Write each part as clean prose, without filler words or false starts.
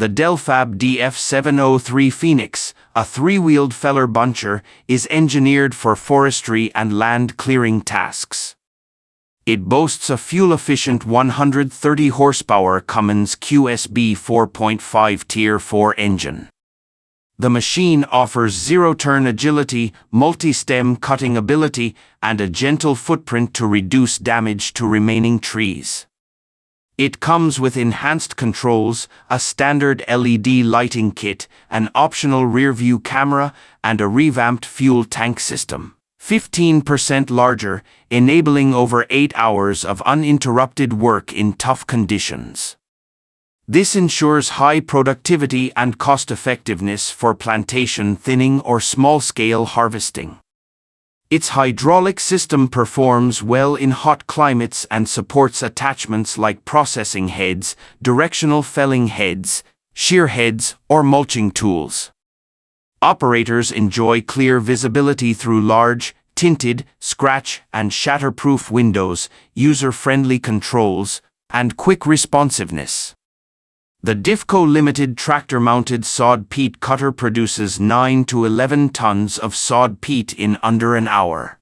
The Delfab DF703 Phoenix, a three-wheeled feller buncher, is engineered for forestry and land clearing tasks. It boasts a fuel-efficient 130 horsepower Cummins QSB 4.5 Tier 4 engine. The machine offers zero-turn agility, multi-stem cutting ability, and a gentle footprint to reduce damage to remaining trees. It comes with enhanced controls, a standard LED lighting kit, an optional rear-view camera, and a revamped fuel tank system. 15% larger, enabling over 8 hours of uninterrupted work in tough conditions. This ensures high productivity and cost-effectiveness for plantation thinning or small-scale harvesting. Its hydraulic system performs well in hot climates and supports attachments like processing heads, directional felling heads, shear heads, or mulching tools. Operators enjoy clear visibility through large, tinted, scratch and shatterproof windows, user-friendly controls, and quick responsiveness. The Difco Limited tractor-mounted sod peat cutter produces 9 to 11 tons of sod peat in under an hour.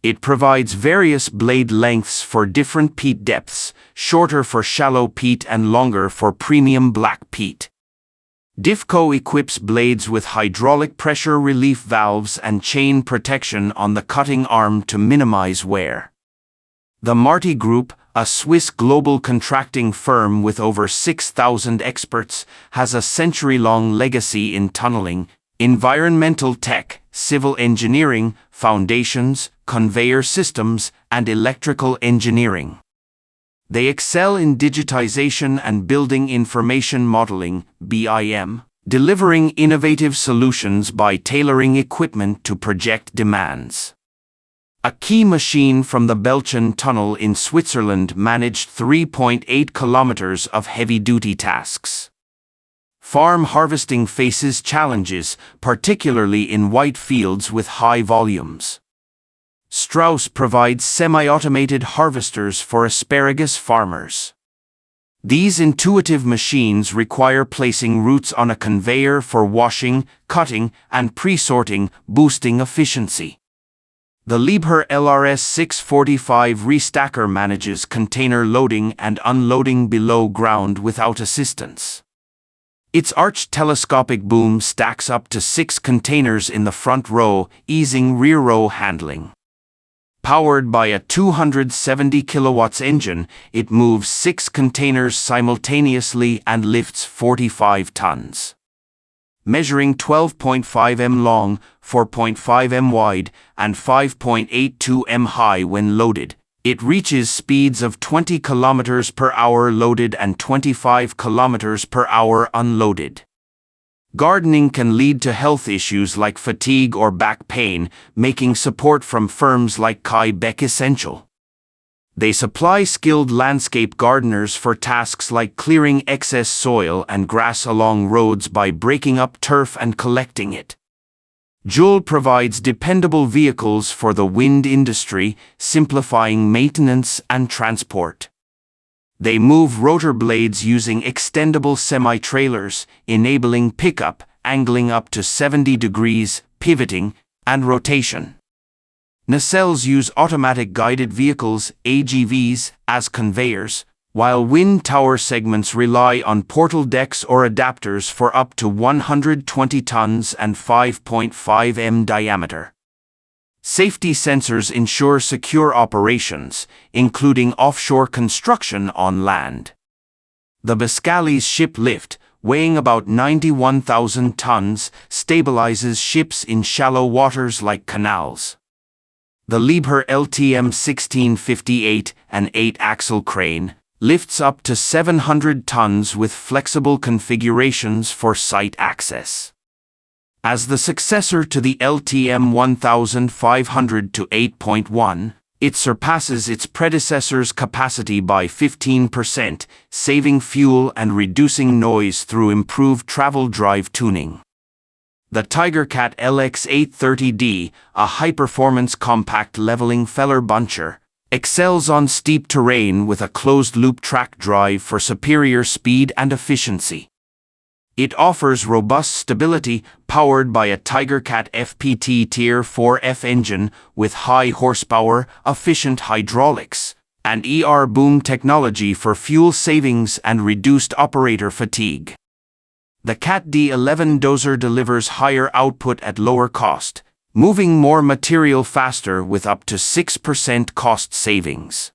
It provides various blade lengths for different peat depths, shorter for shallow peat and longer for premium black peat. Difco equips blades with hydraulic pressure relief valves and chain protection on the cutting arm to minimize wear. The Marti Group, a Swiss global contracting firm with over 6,000 experts, has a century-long legacy in tunneling, environmental tech, civil engineering, foundations, conveyor systems, and electrical engineering. They excel in digitization and building information modeling, BIM, delivering innovative solutions by tailoring equipment to project demands. A key machine from the Belchen Tunnel in Switzerland managed 3.8 kilometers of heavy-duty tasks. Farm harvesting faces challenges, particularly in white fields with high volumes. Strauss provides semi-automated harvesters for asparagus farmers. These intuitive machines require placing roots on a conveyor for washing, cutting, and pre-sorting, boosting efficiency. The Liebherr LRS 645 restacker manages container loading and unloading below ground without assistance. Its arched telescopic boom stacks up to 6 containers in the front row, easing rear row handling. Powered by a 270 kilowatts engine, it moves 6 containers simultaneously and lifts 45 tons. Measuring 12.5 m long, 4.5 m wide, and 5.82 m high when loaded, it reaches speeds of 20 km per hour loaded and 25 km per hour unloaded. Gardening can lead to health issues like fatigue or back pain, making support from firms like Kai Beck essential. They supply skilled landscape gardeners for tasks like clearing excess soil and grass along roads by breaking up turf and collecting it. Joule provides dependable vehicles for the wind industry, simplifying maintenance and transport. They move rotor blades using extendable semi-trailers, enabling pickup, angling up to 70 degrees, pivoting, and rotation. Nacelles use automatic guided vehicles, AGVs, as conveyors, while wind tower segments rely on portal decks or adapters for up to 120 tons and 5.5 m diameter. Safety sensors ensure secure operations, including offshore construction on land. The Biscali's ship lift, weighing about 91,000 tons, stabilizes ships in shallow waters like canals. The Liebherr LTM 1658, an 8-axle crane, lifts up to 700 tons with flexible configurations for site access. As the successor to the LTM 1500 to 8.1, it surpasses its predecessor's capacity by 15%, saving fuel and reducing noise through improved travel drive tuning. The TigerCat LX830D, a high-performance compact leveling feller buncher, excels on steep terrain with a closed-loop track drive for superior speed and efficiency. It offers robust stability, powered by a TigerCat FPT Tier 4F engine with high horsepower, efficient hydraulics, and boom technology for fuel savings and reduced operator fatigue. The Cat D11 dozer delivers higher output at lower cost, moving more material faster with up to 6% cost savings.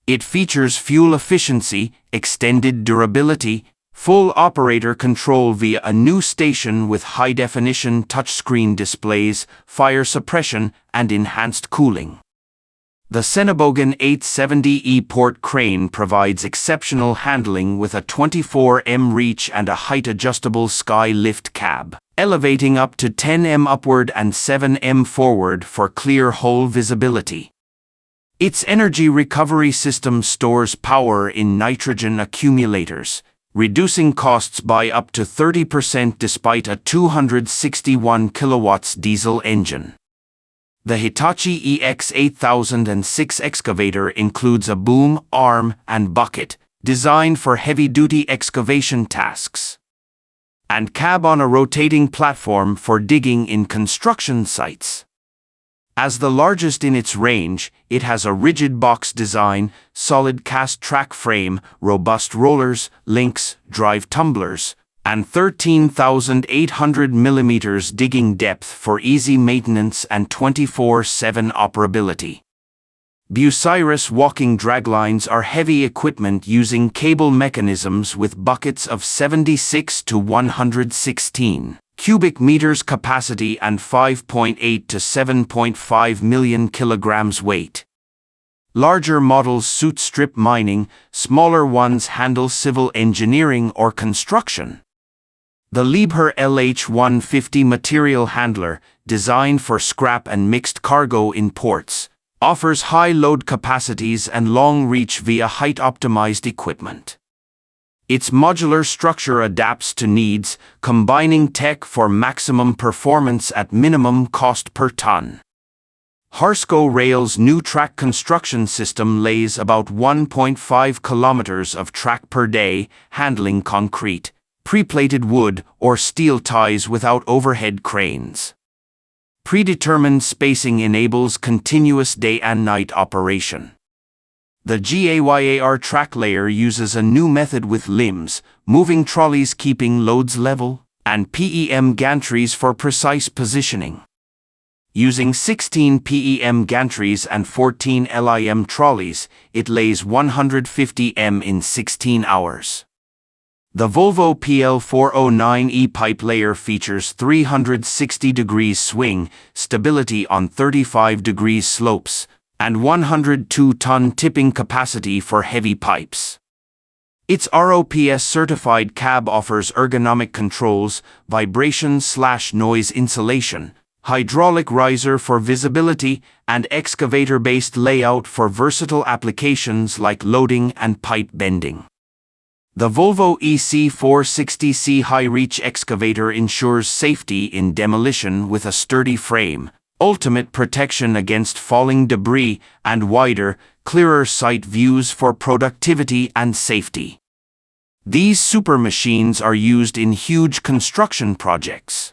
It features fuel efficiency, extended durability, full operator control via a new station with high-definition touchscreen displays, fire suppression, and enhanced cooling. The Senebogen 870E port crane provides exceptional handling with a 24m reach and a height-adjustable sky lift cab, elevating up to 10m upward and 7m forward for clear whole visibility. Its energy recovery system stores power in nitrogen accumulators, reducing costs by up to 30% despite a 261 kilowatts diesel engine. The Hitachi EX8006 excavator includes a boom, arm, and bucket, designed for heavy-duty excavation tasks, and cab on a rotating platform for digging in construction sites. As the largest in its range, it has a rigid box design, solid cast track frame, robust rollers, links, drive tumblers, and 13,800 mm digging depth for easy maintenance and 24/7 operability. Bucyrus walking draglines are heavy equipment using cable mechanisms with buckets of 76 to 116 cubic meters capacity and 5.8 to 7.5 million kilograms weight. Larger models suit strip mining, smaller ones handle civil engineering or construction. The Liebherr LH150 material handler, designed for scrap and mixed cargo in ports, offers high load capacities and long reach via height-optimized equipment. Its modular structure adapts to needs, combining tech for maximum performance at minimum cost per ton. Harsco Rail's new track construction system lays about 1.5 kilometers of track per day, handling concrete, pre-plated wood, or steel ties without overhead cranes. Predetermined spacing enables continuous day and night operation. The GAYAR track layer uses a new method with limbs, moving trolleys keeping loads level, and PEM gantries for precise positioning. Using 16 PEM gantries and 14 LIM trolleys, it lays 150 m in 16 hours. The Volvo PL409E pipe layer features 360 degrees swing, stability on 35 degrees slopes, and 102-ton tipping capacity for heavy pipes. Its ROPS-certified cab offers ergonomic controls, vibration/noise insulation, hydraulic riser for visibility, and excavator-based layout for versatile applications like loading and pipe bending. The Volvo EC460C high-reach excavator ensures safety in demolition with a sturdy frame, ultimate protection against falling debris, and wider, clearer sight views for productivity and safety. These super machines are used in huge construction projects.